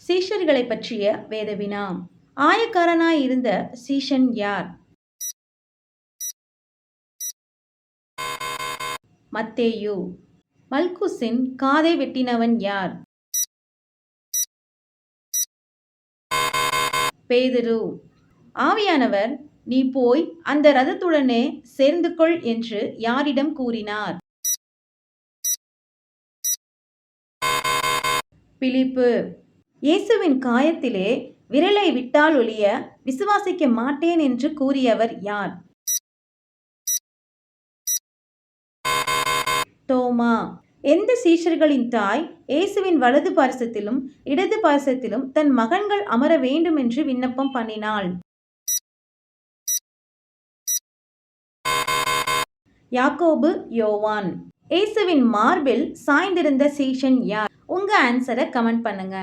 சீஷர்களை பற்றிய வேத வினா. ஆயக்காரனாய் இருந்த சீஷன் யார்? மத்தேயு. மல்குஸின் காதை வெட்டினவன் யார்? பேதுரு. ஆவியானவர், நீ போய் அந்த இரதத்துடனே சேர்ந்து கொள் என்று யாரிடம் கூறினார்? பிலிப்பு. இயேசுவின் காயத்திலே விரலை விட்டால் ஒழிய விசுவாசிக்க மாட்டேன் என்று கூறியவர் யார்? தோமா. எந்த சீஷர்களின் தாய் இயேசுவின் வலது பார்சத்திலும் இடது பார்சத்திலும் தன் மகன்கள் அமர வேண்டும் என்று விண்ணப்பம் பண்ணினாள்? யாக்கோபு, யோவான். இயேசுவின் மார்பில் சாய்ந்திருந்த சீஷன் யார்? உங்க ஆன்சரை கமெண்ட் பண்ணுங்க.